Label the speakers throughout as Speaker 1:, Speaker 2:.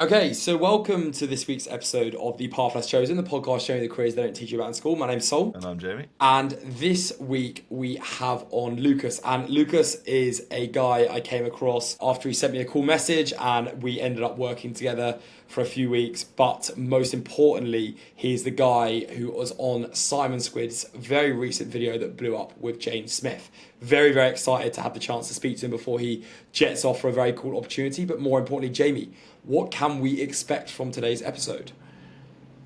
Speaker 1: Okay, so welcome to this week's episode of The Path Less Chosen, the podcast showing the careers they don't teach you about in school. My name's Sol.
Speaker 2: And I'm Jamie.
Speaker 1: And this week we have on Lucas. And Lucas is a guy I came across after he sent me a cool message and we ended up working together for a few weeks. But most importantly, he's the guy who was on Simon Squibb's very recent video that blew up with James Smith. Very, very excited to have the chance to speak to him before he jets off for a very cool opportunity. But more importantly, Jamie, what can we expect from today's episode?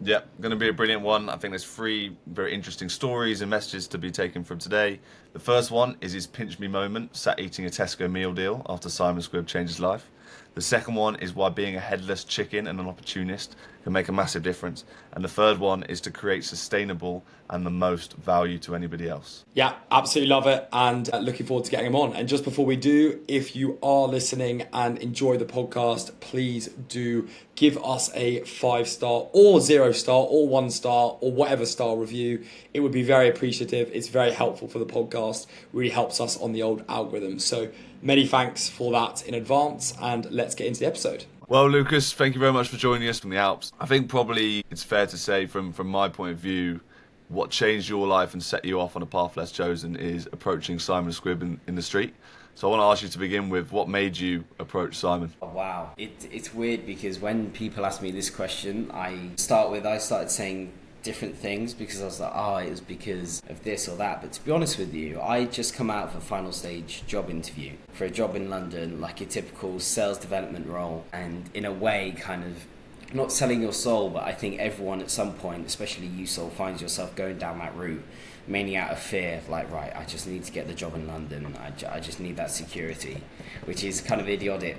Speaker 2: Yeah, going to be a brilliant one. I think there's three very interesting stories and messages to be taken from today. The first one is his pinch me moment, sat eating a Tesco meal deal after Simon Squibb changed his life. The second one is why being a headless chicken and an opportunist can make a massive difference. And the third one is to create sustainable and the most value to anybody else.
Speaker 1: Yeah, absolutely love it, and looking forward to getting him on. And just before we do, if you are listening and enjoy the podcast, please do give us a 5-star or 0-star or 1-star or whatever star review. It would be very appreciative. It's very helpful for the podcast. Really helps us on the old algorithm. So many thanks for that in advance, and let's get into the episode.
Speaker 2: Well, Lucas, thank you very much for joining us from the Alps. I think probably it's fair to say from my point of view, what changed your life and set you off on a path less chosen is approaching Simon Squibb in the street. So I want to ask you to begin with, what made you approach Simon?
Speaker 3: Oh, wow. It's weird because when people ask me this question, I started saying different things because I was like, it was because of this or that. But to be honest with you, I just come out of a final stage job interview for a job in London, like a typical sales development role, and in a way kind of not selling your soul, but I think everyone at some point, especially you, Sol, finds yourself going down that route, mainly out of fear, like, right, I just need to get the job in London, I just need that security, which is kind of idiotic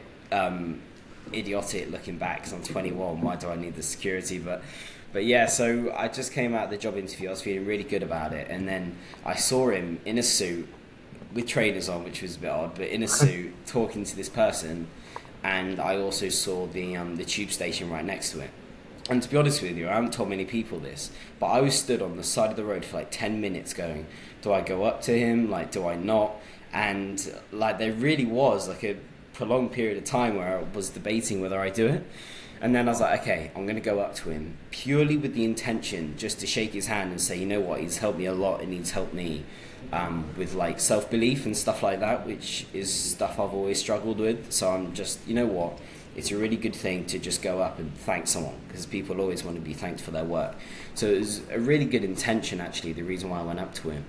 Speaker 3: looking back, because I'm 21, why do I need the security? But yeah, so I just came out of the job interview, I was feeling really good about it, and then I saw him in a suit, with trainers on, which was a bit odd, but in a suit, talking to this person, and I also saw the tube station right next to it. And to be honest with you, I haven't told many people this, but I was stood on the side of the road for like 10 minutes going, do I go up to him? Like, do I not? And like, there really was like a prolonged period of time where I was debating whether I do it. And then I was like, okay, I'm going to go up to him purely with the intention just to shake his hand and say, you know what, he's helped me a lot and he's helped me with like self-belief and stuff like that, which is stuff I've always struggled with. So I'm just, you know what, it's a really good thing to just go up and thank someone, because people always want to be thanked for their work. So it was a really good intention, actually, the reason why I went up to him.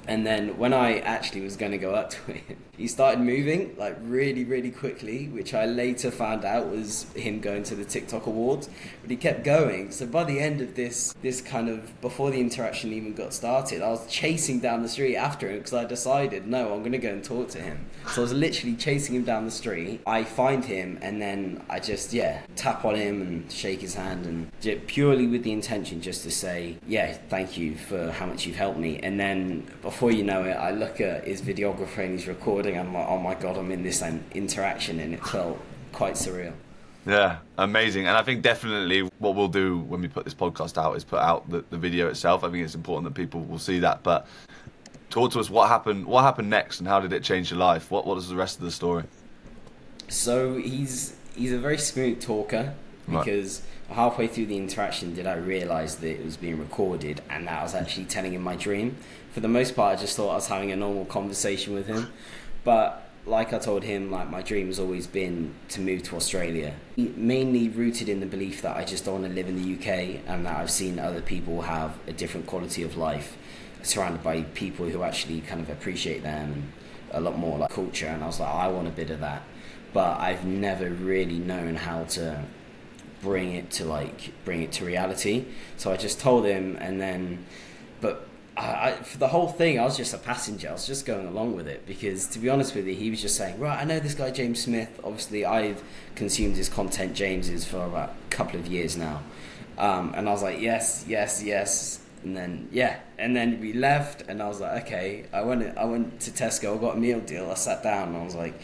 Speaker 3: And then when I actually was going to go up to him, he started moving like really, really quickly, which I later found out was him going to the TikTok Awards. But he kept going. So by the end of this kind of, before the interaction even got started, I was chasing down the street after him because I decided, no, I'm going to go and talk to him. So I was literally chasing him down the street. I find him and then I just, tap on him and shake his hand, and purely with the intention just to say, thank you for how much you've helped me. And then before you know it, I look at his videographer and he's recording, and I'm like, oh my God, I'm in this interaction, and it felt quite surreal.
Speaker 2: Yeah, amazing. And I think definitely what we'll do when we put this podcast out is put out the video itself. I think it's important that people will see that. But talk to us, what happened next, and how did it change your life? What was the rest of the story?
Speaker 3: So he's a very smooth talker, because halfway through the interaction did I realise that it was being recorded and that I was actually telling him my dream. For the most part, I just thought I was having a normal conversation with him. But like I told him, like, my dream has always been to move to Australia, mainly rooted in the belief that I just don't want to live in the UK, and that I've seen other people have a different quality of life surrounded by people who actually kind of appreciate them and a lot more like culture. And I was like, I want a bit of that, but I've never really known how to bring it to reality. So I just told him, and then for the whole thing, I was just a passenger. I was just going along with it because, to be honest with you, he was just saying, right, I know this guy James Smith. Obviously, I've consumed his content, James's, for about a couple of years now. And I was like, yes. And then we left, and I was like, okay. I went to Tesco, I got a meal deal. I sat down, and I was like,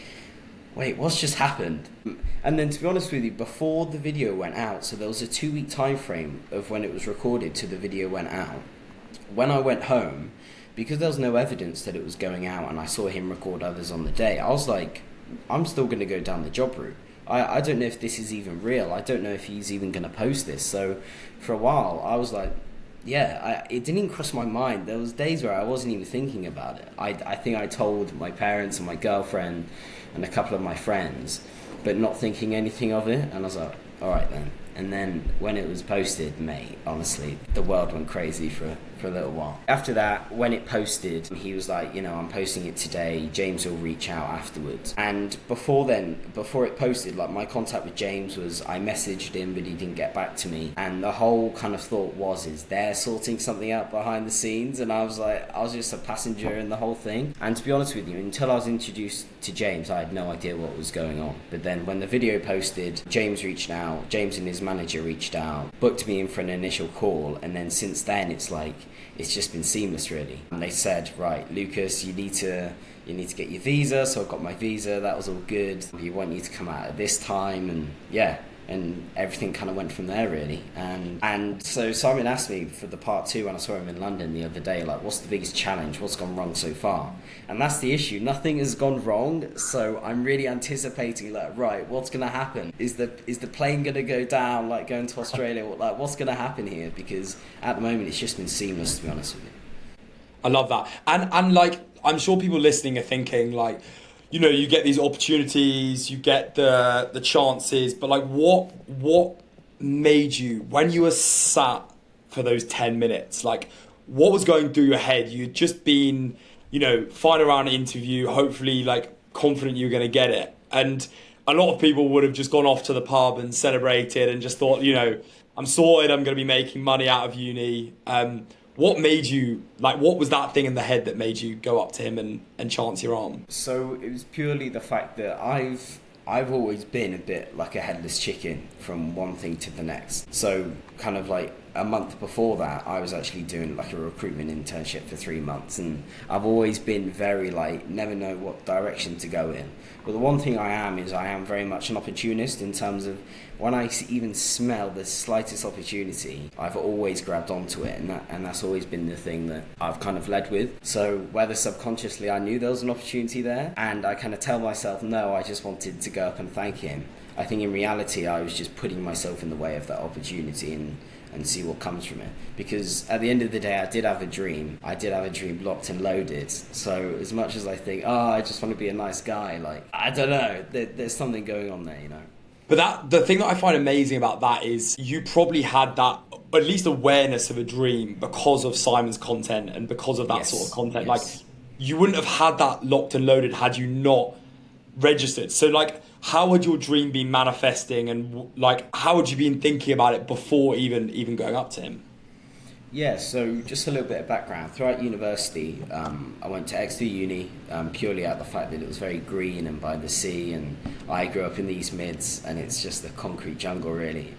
Speaker 3: wait, what's just happened? And then, to be honest with you, before the video went out, so there was a 2-week time frame of when it was recorded to the video went out. When I went home, because there was no evidence that it was going out and I saw him record others on the day, I was like, I'm still going to go down the job route. I don't know if this is even real. I don't know if he's even going to post this. So for a while, I was like, yeah, it didn't even cross my mind. There was days where I wasn't even thinking about it. I think I told my parents and my girlfriend and a couple of my friends, but not thinking anything of it. And I was like, all right then. And then when it was posted, mate, honestly, the world went crazy for a little while. After that, when it posted, he was like, I'm posting it today. James will reach out afterwards. And before it posted, like, my contact with James was, I messaged him, but he didn't get back to me. And the whole kind of thought is they're sorting something out behind the scenes. And I was just a passenger in the whole thing. And to be honest with you, until I was introduced to James, I had no idea what was going on. But then when the video posted, James reached out. James and his manager reached out, booked me in for an initial call. And then since then, it's just been seamless, really. And they said, right, Lucas, you need to get your visa. So I got my visa. That was all good. We want you to come out at this time, and yeah. And everything kind of went from there, really. And so Simon asked me for the part 2 when I saw him in London the other day, like, what's the biggest challenge? What's gone wrong so far? And that's the issue. Nothing has gone wrong. So I'm really anticipating, like, right, what's going to happen? Is the plane going to go down, like, going to Australia? Like, what's going to happen here? Because at the moment, it's just been seamless, to be honest with you.
Speaker 1: I love that. And like, I'm sure people listening are thinking, like, you get these opportunities, you get the chances, but like, what made you, when you were sat for those 10 minutes, like, what was going through your head? You'd just been, flying around an interview, hopefully, like, confident you were going to get it. And a lot of people would have just gone off to the pub and celebrated and just thought, I'm sorted, I'm going to be making money out of uni. What made you, like, what was that thing in the head that made you go up to him and chance your arm?
Speaker 3: So it was purely the fact that I've always been a bit like a headless chicken from one thing to the next. So kind of like a month before that, I was actually doing like a recruitment internship for 3 months, and I've always been very like, never know what direction to go in. But the one thing I am very much an opportunist in terms of when I even smell the slightest opportunity, I've always grabbed onto it, and that's always been the thing that I've kind of led with. So whether subconsciously I knew there was an opportunity there, and I kind of tell myself, no, I just wanted to go up and thank him, I think in reality I was just putting myself in the way of that opportunity and see what comes from it. Because at the end of the day, I did have a dream locked and loaded. So as much as I think, I just want to be a nice guy, like, I don't know, there's something going on there,
Speaker 1: But the thing that I find amazing about that is you probably had that, at least awareness of a dream because of Simon's content and because of that sort of content.
Speaker 3: Yes.
Speaker 1: Like, you wouldn't have had that locked and loaded had you not registered. So, like, how would your dream be manifesting, and like, how would you been thinking about it before even going up to him?
Speaker 3: Yeah, so just a little bit of background. Throughout university, I went to Exeter Uni purely out of the fact that it was very green and by the sea, and I grew up in the East Mids, and it's just a concrete jungle, really.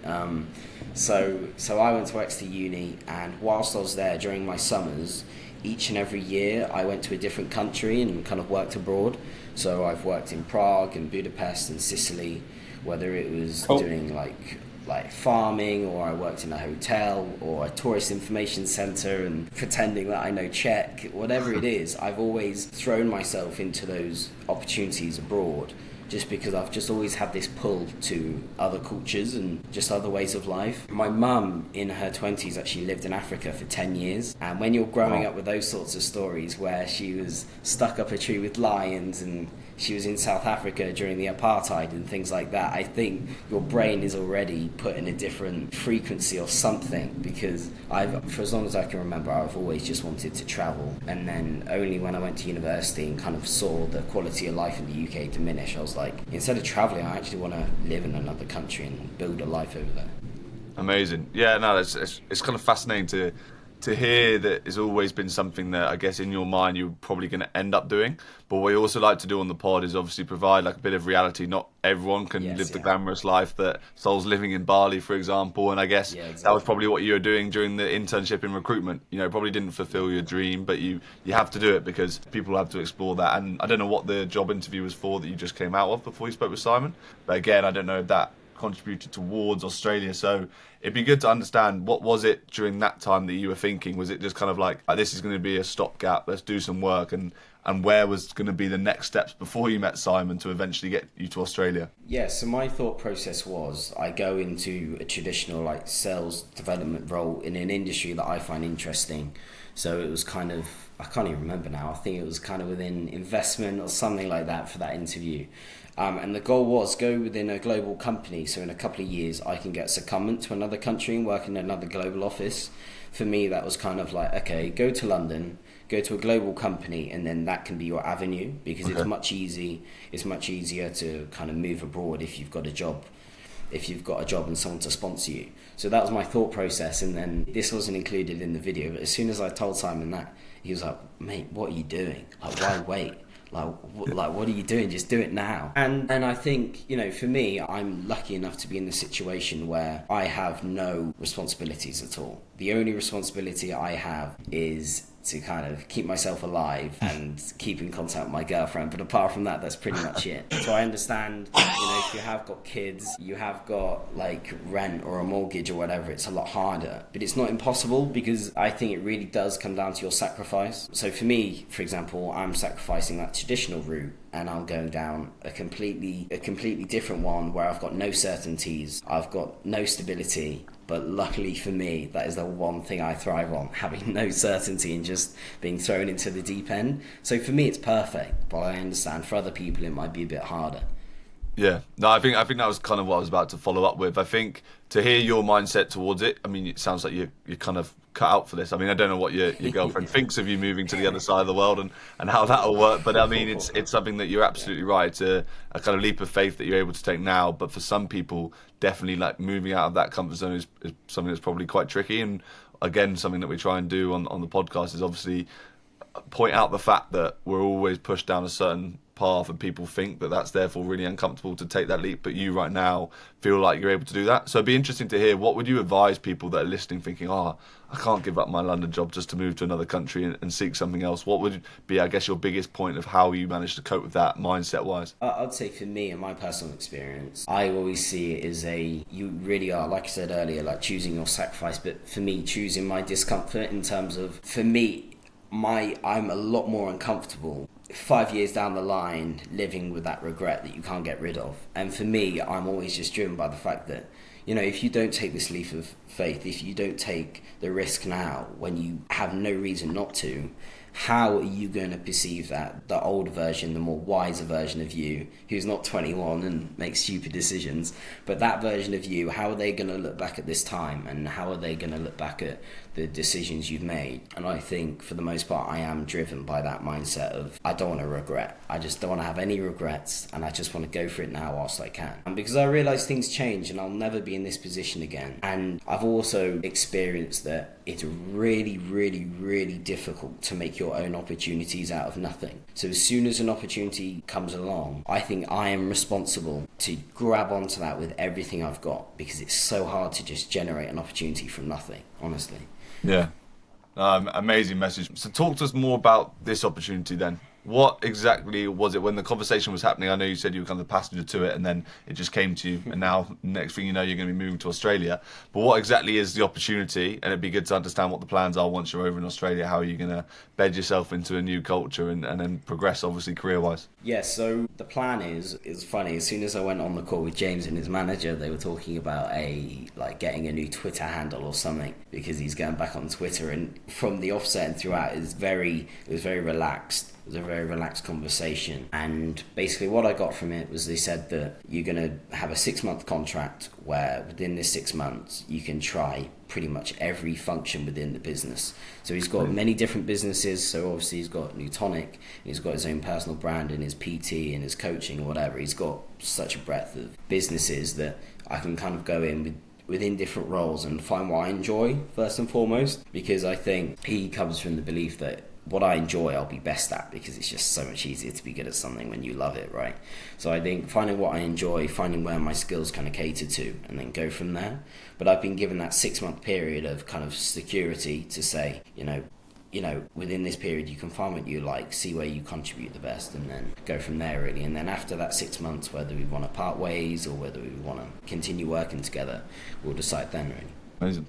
Speaker 3: So I went to Exeter Uni, and whilst I was there during my summers, each and every year I went to a different country and kind of worked abroad. So I've worked in Prague and Budapest and Sicily, whether it was doing like farming, or I worked in a hotel or a tourist information centre and pretending that I know Czech, whatever it is, I've always thrown myself into those opportunities abroad, just because I've just always had this pull to other cultures and just other ways of life. My mum, in her 20s, actually lived in Africa for 10 years. And when you're growing up with those sorts of stories where she was stuck up a tree with lions and she was in South Africa during the apartheid and things like that, I think your brain is already put in a different frequency or something, because for as long as I can remember, I've always just wanted to travel. And then only when I went to university and kind of saw the quality of life in the UK diminish, I was like, instead of travelling, I actually want to live in another country and build a life over there.
Speaker 2: Amazing. Yeah, no, it's kind of fascinating to hear that it's always been something that I guess in your mind you're probably going to end up doing. But what we also like to do on the pod is obviously provide like a bit of reality. Not everyone can live the glamorous life that Sol's living in Bali, for example. And I guess that was probably what you were doing during the internship in recruitment. Probably didn't fulfill your dream, but you have to do it because people have to explore that. And I don't know what the job interview was for that you just came out of before you spoke with Simon. But again, I don't know if that contributed towards Australia. So it'd be good to understand, what was it during that time that you were thinking? Was it just kind of like this is going to be a stopgap, let's do some work? And and where was going to be the next steps before you met Simon to eventually get you to Australia?
Speaker 3: Yeah, so my thought process was I go into a traditional like sales development role in an industry that I find interesting. So it was kind of, I can't even remember now, I think it was kind of within investment or something like that for that interview. And the goal was go within a global company, so in a couple of years I can get secondment to another country and work in another global office. For me, that was kind of like, okay, go to London, go to a global company, and then that can be your avenue, because it's much easier to kind of move abroad if you've got a job and someone to sponsor you. So that was my thought process, and then this wasn't included in the video, but as soon as I told Simon that, he was like, mate, what are you doing? Like, why wait? Like, what are you doing? Just do it now. And I think, you know, for me, I'm lucky enough to be in the situation where I have no responsibilities at all. The only responsibility I have is to kind of keep myself alive and keep in contact with my girlfriend. But apart from that, that's pretty much it. So I understand, you know, if you have got kids, you have got like rent or a mortgage or whatever, it's a lot harder. But it's not impossible, because I think it really does come down to your sacrifice. So for me, for example, I'm sacrificing that traditional route, and I'm going down a completely different one where I've got no certainties, I've got no stability. But luckily for me, that is the one thing I thrive on, having no certainty and just being thrown into the deep end. So for me, it's perfect, but I understand for other people, it might be a bit harder.
Speaker 2: Yeah, no, I think that was kind of what I was about to follow up with. I think to hear your mindset towards it, I mean, it sounds like you're kind of cut out for this. I mean, I don't know what your girlfriend thinks of you moving to the other side of the world and how that'll work, but I mean, it's something that you're absolutely right. It's a kind of leap of faith that you're able to take now, but for some people, definitely like moving out of that comfort zone is something that's probably quite tricky. And again, something that we try and do on the podcast is obviously point out the fact that we're always pushed down a certain path, and people think that that's therefore really uncomfortable to take that leap, but you right now feel like you're able to do that. So it'd be interesting to hear, what would you advise people that are listening thinking, I can't give up my London job just to move to another country and seek something else? What would be, I guess, your biggest point of how you managed to cope with that mindset wise?
Speaker 3: I'd say for me, in my personal experience, I always see it as you really are, like I said earlier, like choosing your sacrifice, but for me, choosing my discomfort in terms of, for me, I'm a lot more uncomfortable 5 years down the line living with that regret that you can't get rid of. And for me, I'm always just driven by the fact that, you know, if you don't take this leap of faith, if you don't take the risk now when you have no reason not to, how are you going to perceive that the older version, the more wiser version of you, who's not 21 and makes stupid decisions, but that version of you, how are they going to look back at this time, and how are they going to look back at the decisions you've made? And I think for the most part, I am driven by that mindset of, I don't want to regret. I just don't want to have any regrets, and I just want to go for it now whilst I can. And because I realise things change and I'll never be in this position again. And I've also experienced that it's really, really, really difficult to make your own opportunities out of nothing. So as soon as an opportunity comes along, I think I am responsible to grab onto that with everything I've got, because it's so hard to just generate an opportunity from nothing, honestly.
Speaker 2: Yeah. Amazing message. So talk to us more about this opportunity then. What exactly was it when the conversation was happening? I know you said you were kind of the passenger to it, and then it just came to you, and now next thing you know, you're going to be moving to Australia. But what exactly is the opportunity? And it'd be good to understand what the plans are once you're over in Australia. How are you going to bed yourself into a new culture and then progress, obviously, career-wise?
Speaker 3: Yeah, so the plan is funny. As soon as I went on the call with James and his manager, they were talking about getting a new Twitter handle or something, because he's going back on Twitter. And from the offset and throughout, it was very relaxed. It was a very relaxed conversation, and basically what I got from it was they said that you're going to have a 6-month contract where within this 6 months you can try pretty much every function within the business. So he's got many different businesses, so obviously he's got Newtonic, and he's got his own personal brand and his PT and his coaching or whatever. He's got such a breadth of businesses that I can kind of go in within different roles and find what I enjoy first and foremost, because I think he comes from the belief that what I enjoy I'll be best at, because it's just so much easier to be good at something when you love it, right? So I think finding what I enjoy, finding where my skills kind of cater to, and then go from there. But I've been given that 6-month period of kind of security to say, you know, within this period you can find what you like, see where you contribute the best, and then go from there really. And then after that 6 months, whether we want to part ways or whether we want to continue working together, we'll decide then really.
Speaker 2: Amazing.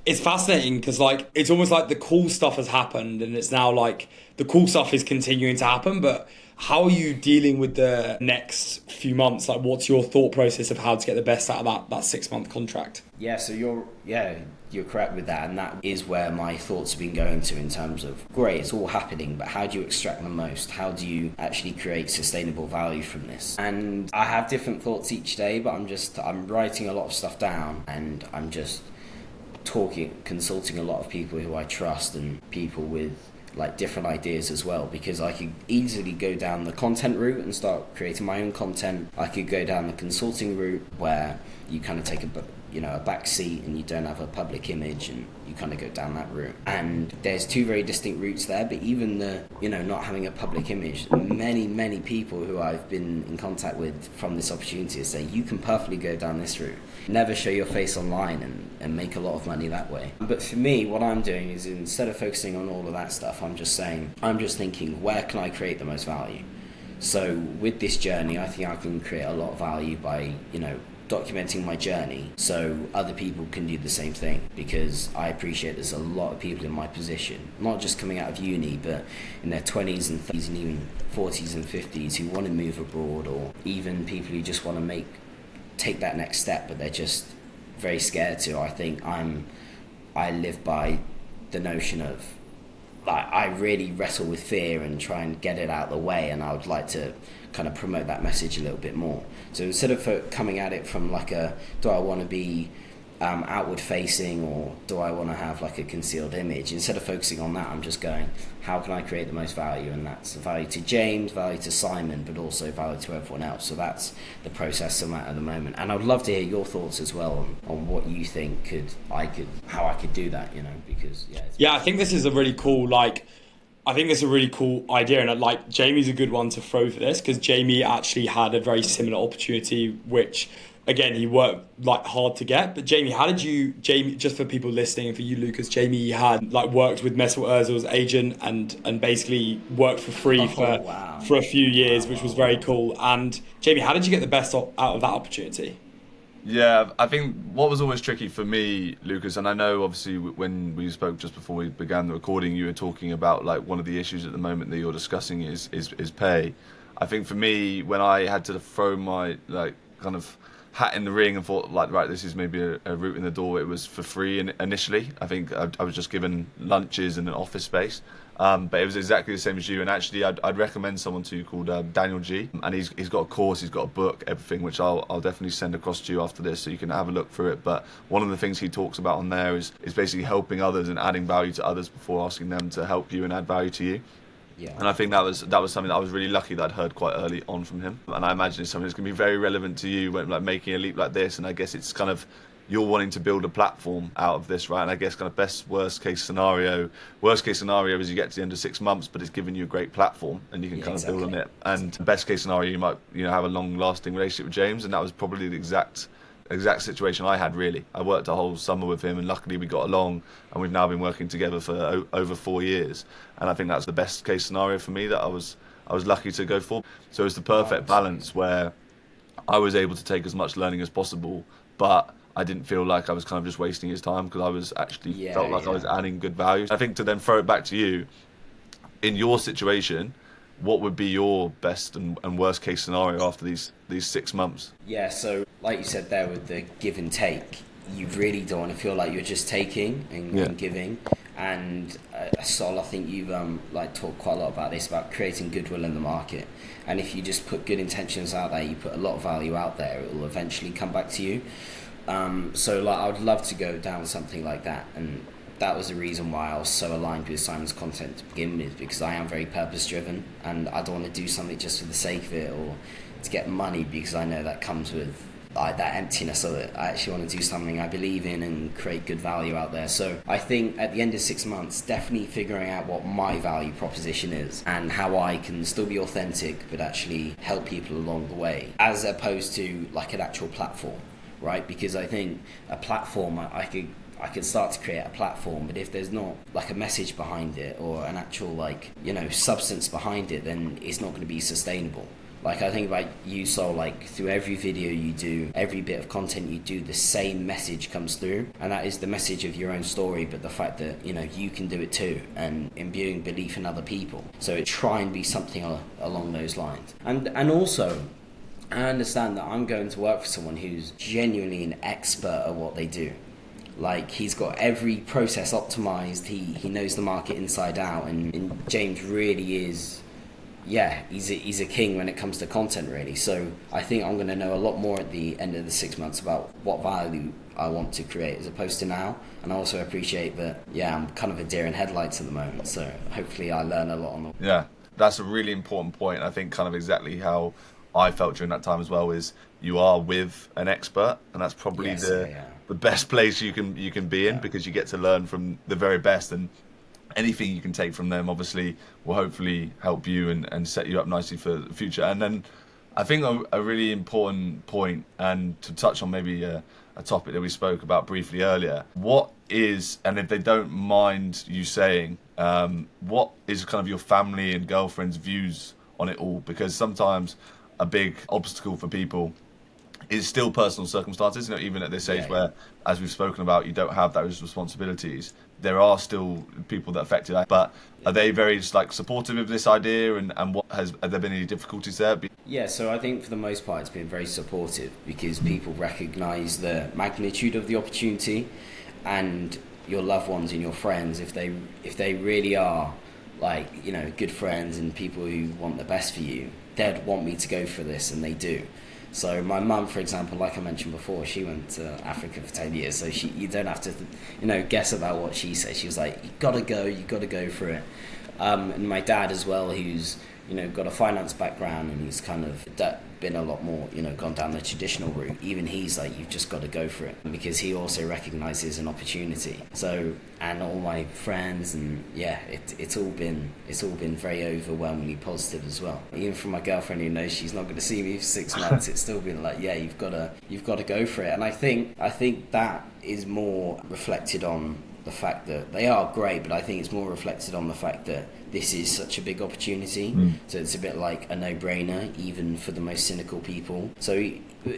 Speaker 1: It's fascinating because like it's almost like the cool stuff has happened and it's now like the cool stuff is continuing to happen, but how are you dealing with the next few months? Like what's your thought process of how to get the best out of that 6 month contract?
Speaker 3: Yeah, so you're correct with that, and that is where my thoughts have been going to in terms of, great, it's all happening, but how do you extract the most? How do you actually create sustainable value from this? And I have different thoughts each day, but I'm writing a lot of stuff down, and I'm just consulting a lot of people who I trust and people with like different ideas as well, because I could easily go down the content route and start creating my own content. I could go down the consulting route where you kind of take a back seat and you don't have a public image and you kind of go down that route. And there's two very distinct routes there, but even the not having a public image, many people who I've been in contact with from this opportunity say you can perfectly go down this route, never show your face online and make a lot of money that way. But for me, what I'm doing is, instead of focusing on all of that stuff, I'm just thinking, where can I create the most value? So with this journey, I think I can create a lot of value by documenting my journey so other people can do the same thing, because I appreciate there's a lot of people in my position, not just coming out of uni, but in their 20s and 30s and even 40s and 50s who want to move abroad, or even people who just want to take that next step but they're just very scared to. I think I live by the notion of, like, I really wrestle with fear and try and get it out of the way, and I would like to kind of promote that message a little bit more. So instead of coming at it from like do I want to be outward facing, or do I want to have like a concealed image, instead of focusing on that, I'm just going, how can I create the most value? And that's value to James, value to Simon, but also value to everyone else. So that's the process I'm at the moment, and I would love to hear your thoughts as well on what you think how I could do that, because
Speaker 1: I think this is a really cool idea, and like Jamie's a good one to throw for this, because Jamie actually had a very similar opportunity, which again he worked like hard to get. But Jamie, just for people listening and for you, Lucas, Jamie had like worked with Mesut Ozil's agent and basically worked for free for a few years, which was very cool. And Jamie, how did you get the best out of that opportunity?
Speaker 2: Yeah, I think what was always tricky for me, Lucas, and I know obviously when we spoke just before we began the recording, you were talking about like one of the issues at the moment that you're discussing is pay. I think for me, when I had to throw my like kind of hat in the ring and thought like, right, this is maybe a route in the door, it was for free initially. I think I was just given lunches and an office space. But it was exactly the same as you, and actually I'd recommend someone to you called Daniel G, and he's got a course, he's got a book, everything, which I'll definitely send across to you after this so you can have a look through it. But one of the things he talks about on there is basically helping others and adding value to others before asking them to help you and add value to you.
Speaker 3: Yeah.
Speaker 2: And I think that was something that I was really lucky that I'd heard quite early on from him, and I imagine it's something that's going to be very relevant to you when like making a leap like this. And I guess it's kind of, you're wanting to build a platform out of this, right? And I guess kind of worst case scenario is you get to the end of 6 months, but it's given you a great platform and you can kind of build on it. And best case scenario, you might have a long lasting relationship with James, and that was probably the exact situation I had, really. I worked a whole summer with him, and luckily we got along, and we've now been working together for over 4 years. And I think that's the best case scenario for me that I was lucky to go for. So it's the perfect balance where I was able to take as much learning as possible, but I didn't feel like I was kind of just wasting his time, because I was actually felt like I was adding good value. I think to then throw it back to you, in your situation, what would be your best and worst case scenario after these 6 months?
Speaker 3: Yeah, so like you said there with the give and take, you really don't want to feel like you're just taking and giving. And Sol, I think you've talked quite a lot about this, about creating goodwill in the market. And if you just put good intentions out there, you put a lot of value out there, it will eventually come back to you. So I would love to go down something like that, and that was the reason why I was so aligned with Simon's content to begin with, because I am very purpose driven, and I don't want to do something just for the sake of it or to get money, because I know that comes with that emptiness of it. I actually want to do something I believe in and create good value out there. So I think at the end of 6 months, definitely figuring out what my value proposition is and how I can still be authentic but actually help people along the way, as opposed to like an actual platform. Right, because I think a platform, I could start to create a platform, but if there's not like a message behind it or an actual substance behind it, then it's not going to be sustainable. Like, I think about you, Sol, like, through every video you do, every bit of content you do, the same message comes through. And that is the message of your own story, but the fact that, you know, you can do it too, and imbuing belief in other people. So try and be something along those lines. And also, I understand that I'm going to work for someone who's genuinely an expert at what they do. Like, he's got every process optimized, he knows the market inside out, and James really is... yeah, he's a king when it comes to content, really. So I think I'm going to know a lot more at the end of the 6 months about what value I want to create as opposed to now. And I also appreciate that, yeah, I'm kind of a deer in headlights at the moment. So hopefully I learn a lot on the...
Speaker 2: Yeah, that's a really important point. I think kind of exactly how I felt during that time as well is you are with an expert, and that's probably the best place you can be in, because you get to learn from the very best, and anything you can take from them obviously will hopefully help you and set you up nicely for the future. And then I think a really important point, and to touch on maybe a topic that we spoke about briefly earlier, what is, and if they don't mind you saying, what is kind of your family and girlfriend's views on it all? Because sometimes a big obstacle for people is still personal circumstances, you know, even at this age where, as we've spoken about, you don't have those responsibilities. There are still people that affect it, but are they very like supportive of this idea, and have there been any difficulties there?
Speaker 3: Yeah, so I think for the most part it's been very supportive, because people recognise the magnitude of the opportunity, and your loved ones and your friends, if they really are, like, you know, good friends and people who want the best for you, they'd want me to go for this, and they do. So my mum, for example, like I mentioned before, she went to Africa for 10 years, so you don't have to, you know, guess about what she says. She was like, you got to go for it. And my dad as well, who's, you know, got a finance background, and he's kind of been a lot more, you know, gone down the traditional route. Even he's like, you've just got to go for it, because he also recognises an opportunity. So, and all my friends, and yeah, it's all been very overwhelmingly positive as well. Even from my girlfriend, who knows she's not going to see me for 6 months, it's still been like, yeah, you've got to go for it. And I think that is more reflected on the fact that they are great, but I think it's more reflected on the fact that this is such a big opportunity. So it's a bit like a no-brainer, even for the most cynical people. So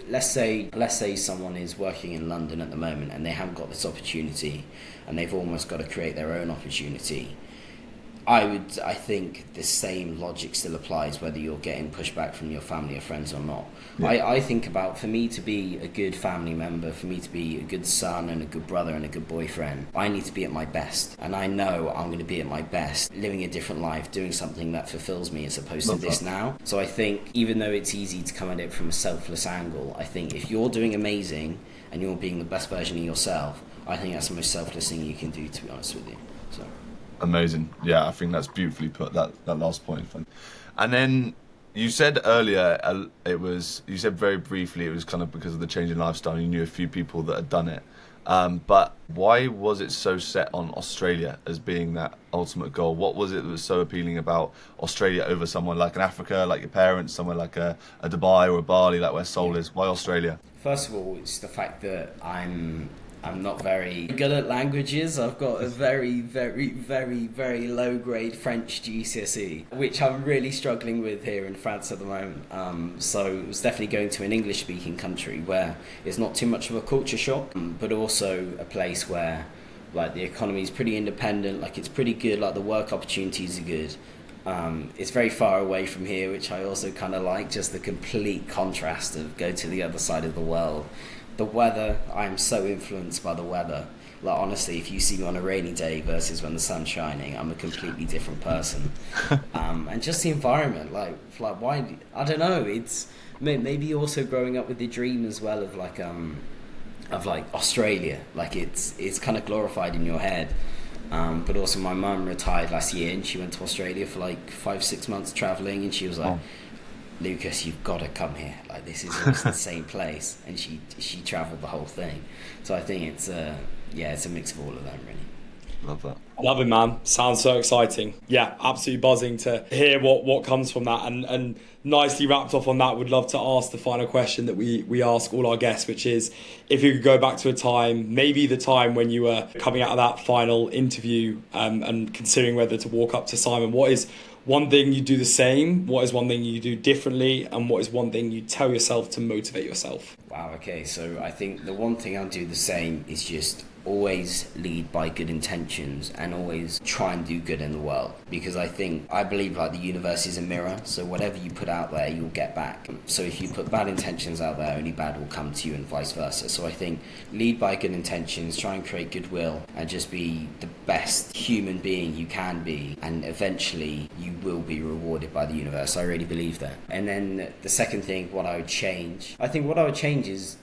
Speaker 3: let's say someone is working in London at the moment, and they haven't got this opportunity, and they've almost got to create their own opportunity. I think the same logic still applies whether you're getting pushback from your family or friends or not. Yeah. I think about, for me to be a good family member, for me to be a good son and a good brother and a good boyfriend, I need to be at my best. And I know I'm going to be at my best living a different life, doing something that fulfills me as opposed to this now. So I think, even though it's easy to come at it from a selfless angle, I think if you're doing amazing and you're being the best version of yourself, I think that's the most selfless thing you can do, to be honest with you. So.
Speaker 2: Amazing. Yeah, I think that's beautifully put, that last point. And then you said earlier, you said very briefly, it was kind of because of the change in lifestyle. You knew a few people that had done it. But why was it so set on Australia as being that ultimate goal? What was it that was so appealing about Australia over someone like an Africa, like your parents, somewhere like a Dubai or a Bali, like where Sol is? Why Australia?
Speaker 3: First of all, it's the fact that I'm not very good at languages. I've got a very, very, very, very low-grade French GCSE, which I'm really struggling with here in France at the moment. So it was definitely going to an English-speaking country where it's not too much of a culture shock, but also a place where, like, the economy is pretty independent, like, it's pretty good, like, the work opportunities are good. It's very far away from here, which I also kind of like, just the complete contrast of go to the other side of the world. The weather, I'm so influenced by the weather. Like, honestly, if you see me on a rainy day versus when the sun's shining, I'm a completely different person. And just the environment, like why? I don't know. It's maybe also growing up with the dream as well of like Australia. Like it's kind of glorified in your head. But also, my mum retired last year, and she went to Australia for like 5-6 months traveling, and she was like, Lucas, you've got to come here. Like, this is almost the same place. And she travelled the whole thing. So I think it's a mix of all of them, really.
Speaker 2: Love that.
Speaker 1: Love it, man. Sounds so exciting. Yeah, absolutely buzzing to hear what comes from that. And nicely wrapped off on that, would love to ask the final question that we ask all our guests, which is, if you could go back to a time, maybe the time when you were coming out of that final interview and considering whether to walk up to Simon, what is one thing you do the same, what is one thing you do differently, and what is one thing you tell yourself to motivate yourself?
Speaker 3: Wow, okay, so I think the one thing I'll do the same is just always lead by good intentions and always try and do good in the world, because I believe like the universe is a mirror, so whatever you put out there you'll get back. So if you put bad intentions out there, only bad will come to you, and vice versa. So I think lead by good intentions, try and create goodwill, and just be the best human being you can be, and eventually you will be rewarded by the universe. I really believe that. And then the second thing, what I would change is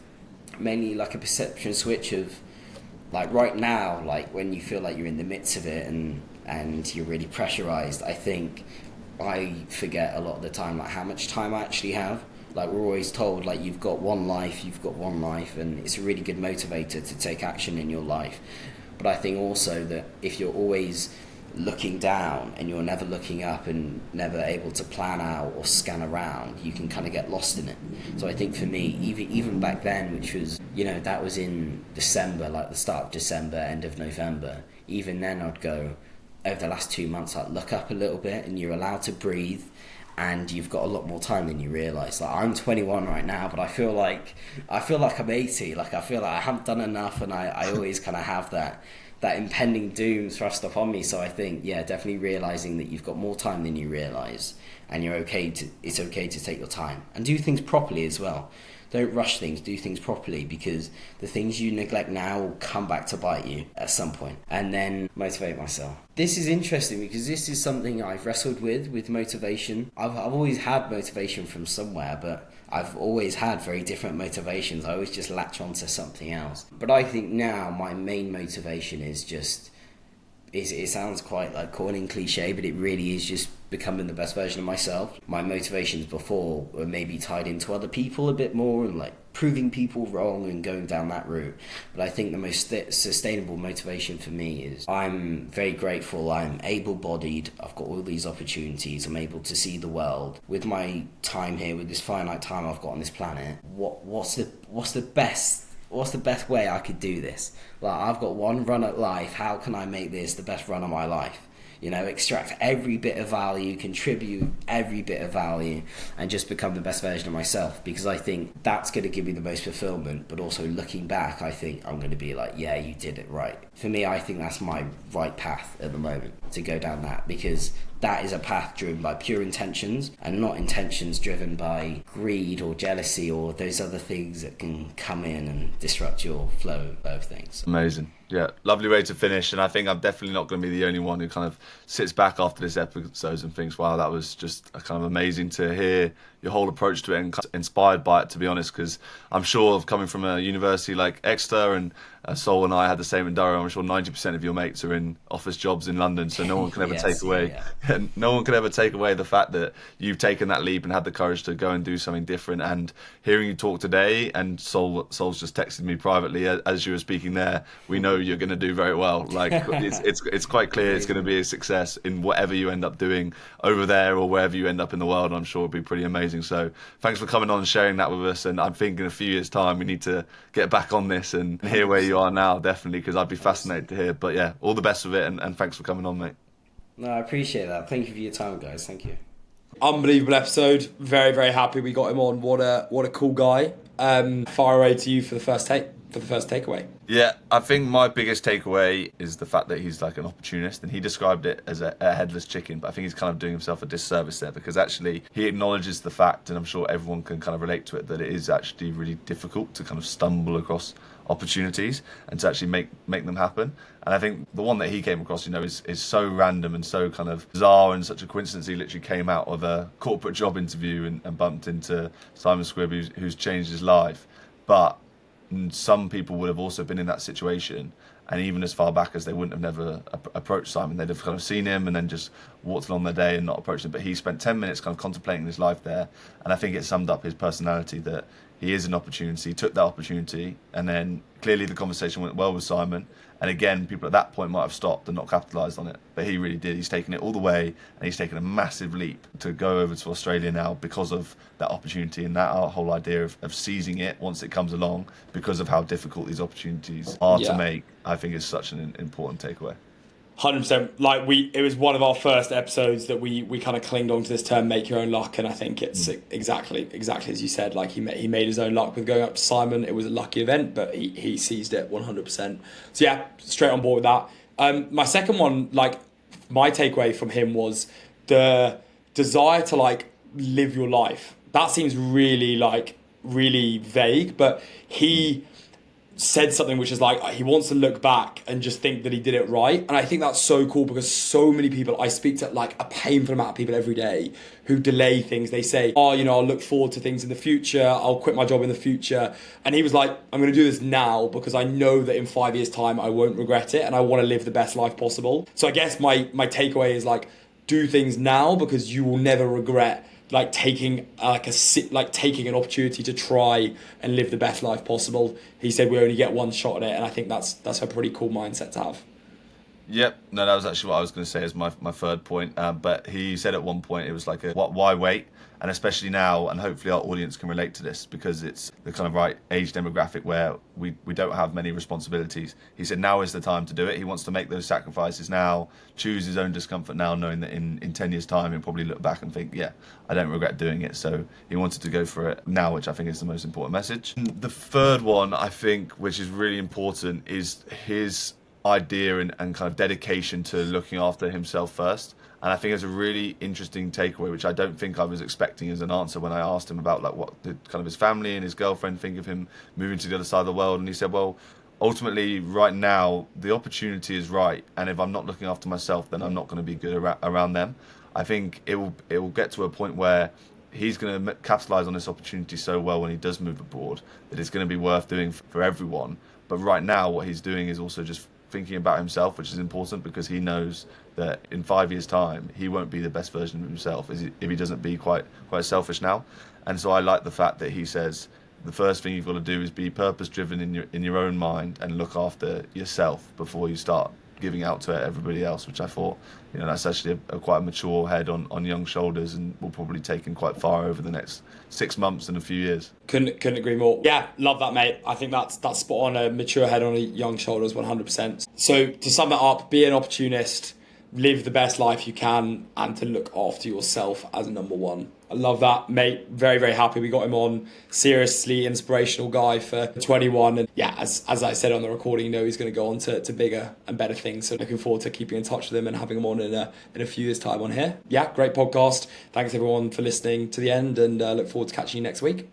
Speaker 3: mainly like a perception switch of, like right now, like when you feel like you're in the midst of it and you're really pressurized, I think I forget a lot of the time like how much time I actually have. Like we're always told like you've got one life, and it's a really good motivator to take action in your life. But I think also that if you're always looking down and you're never looking up and never able to plan out or scan around, you can kind of get lost in it. So I think for me, even back then, which was, that was in December, like the start of December, end of November, even then I'd go, over the last 2 months, I'd look up a little bit, and you're allowed to breathe, and you've got a lot more time than you realise. Like I'm 21 right now, but I feel like I'm 80. Like I feel like I haven't done enough, and I always kind of have that impending doom thrust upon me. So I think, definitely realising that you've got more time than you realise, and it's okay to take your time and do things properly as well. Don't rush things, do things properly, because the things you neglect now will come back to bite you at some point. And then motivate myself. This is interesting because this is something I've wrestled with motivation. I've always had motivation from somewhere, but I've always had very different motivations. I always just latch onto something else. But I think now my main motivation is just, it sounds quite like corny and cliche, but it really is just becoming the best version of myself. My motivations before were maybe tied into other people a bit more, and like proving people wrong and going down that route. But I think the most sustainable motivation for me is I'm very grateful. I'm able-bodied. I've got all these opportunities. I'm able to see the world. With my time here, with this finite time I've got on this planet, what's the best way I could do this? Like, I've got one run at life. How can I make this the best run of my life? Extract every bit of value, contribute every bit of value, and just become the best version of myself, because I think that's going to give me the most fulfillment. But also looking back, I think I'm going to be like, yeah, you did it right. For me, I think that's my right path at the moment, to go down that, because that is a path driven by pure intentions, and not intentions driven by greed or jealousy or those other things that can come in and disrupt your flow of things.
Speaker 2: Amazing. Yeah, lovely way to finish. And I think I'm definitely not going to be the only one who kind of sits back after this episode and thinks, wow, that was just kind of amazing to hear your whole approach to it, and inspired by it, to be honest, because I'm sure coming from a university like Exeter, and Sol and I had the same in Durham, I'm sure 90% of your mates are in office jobs in London, so no one can ever take away no one can ever take away the fact that you've taken that leap and had the courage to go and do something different. And hearing you talk today, and Sol's just texted me privately as you were speaking there, we know you're going to do very well. Like it's quite clear it's going to be a success in whatever you end up doing over there or wherever you end up in the world. I'm sure it'll be pretty amazing. So thanks for coming on and sharing that with us. And I'm thinking in a few years' time we need to get back on this and hear where you are now, definitely, because I'd be fascinated to hear. But yeah, all the best with it, and thanks for coming on, mate.
Speaker 3: No, I appreciate that. Thank you for your time, guys. Thank you.
Speaker 1: Unbelievable episode. Very, very happy we got him on. What a cool guy. Far away to you for the first takeaway.
Speaker 2: Yeah, I think my biggest takeaway is the fact that he's like an opportunist, and he described it as a headless chicken, but I think he's kind of doing himself a disservice there, because actually he acknowledges the fact, and I'm sure everyone can kind of relate to it, that it is actually really difficult to kind of stumble across opportunities and to actually make them happen. And I think the one that he came across, is so random and so kind of bizarre, and such a coincidence. He literally came out of a corporate job interview and bumped into Simon Squibb, who's changed his life. But some people would have also been in that situation, and even as far back as they wouldn't have never approached Simon, they'd have kind of seen him and then just walked along their day and not approached him. But he spent 10 minutes kind of contemplating his life there, and I think it summed up his personality, that he is an opportunity, took that opportunity, and then clearly the conversation went well with Simon. And again, people at that point might have stopped and not capitalised on it, but he really did. He's taken it all the way, and he's taken a massive leap to go over to Australia now because of that opportunity, and that whole idea of seizing it once it comes along, because of how difficult these opportunities are to make. I think is such an important takeaway.
Speaker 1: 100%. Like it was one of our first episodes that we kind of clinged on to this term, make your own luck, and I think it's exactly as you said. Like he made his own luck with going up to Simon. It was a lucky event, but he seized it 100%. So yeah, straight on board with that. My second one, like my takeaway from him was the desire to like live your life. That seems really vague, but he said something which is like he wants to look back and just think that he did it right. And I think that's so cool because so many people, I speak to like a painful amount of people every day who delay things. They say, oh, you know, I'll look forward to things in the future, I'll quit my job in the future. And he was like, I'm going to do this now because I know that in 5 years time I won't regret it and I want to live the best life possible. So I guess my takeaway is like, do things now because you will never regret like taking taking an opportunity to try and live the best life possible. He said we only get one shot at it, and I think that's a pretty cool mindset to have.
Speaker 2: Yep, no, that was actually what I was going to say as my third point. But he said at one point it was like why wait? And especially now, and hopefully our audience can relate to this because it's the kind of right age demographic where we don't have many responsibilities. He said now is the time to do it. He wants to make those sacrifices now, choose his own discomfort now, knowing that in 10 years' time he'll probably look back and think, yeah, I don't regret doing it. So he wanted to go for it now, which I think is the most important message. The third one, I think, which is really important, is his idea and kind of dedication to looking after himself first. And I think it's a really interesting takeaway, which I don't think I was expecting as an answer when I asked him about like what did kind of his family and his girlfriend think of him moving to the other side of the world. And he said, well, ultimately right now the opportunity is right, and if I'm not looking after myself, then I'm not going to be good around them. I think it will get to a point where he's going to capitalize on this opportunity so well when he does move abroad that it's going to be worth doing for everyone. But right now what he's doing is also just thinking about himself, which is important because he knows that in 5 years' time he won't be the best version of himself if he doesn't be quite selfish now. And so I like the fact that he says the first thing you've got to do is be purpose-driven in your own mind and look after yourself before you start giving out to everybody else, which I thought, you know, that's actually a quite a mature head on young shoulders and will probably take him quite far over the next 6 months and a few years.
Speaker 1: Couldn't agree more. Yeah, love that, mate. I think that's spot on. A mature head on a young shoulders, 100%. So to sum it up, be an opportunist, live the best life you can, and to look after yourself as number one. I love that, mate. Very, very happy we got him on. Seriously inspirational guy for 21. And yeah, as I said on the recording, you know he's going to go on to bigger and better things. So looking forward to keeping in touch with him and having him on in a few years' time on here. Yeah, great podcast. Thanks everyone for listening to the end, and look forward to catching you next week.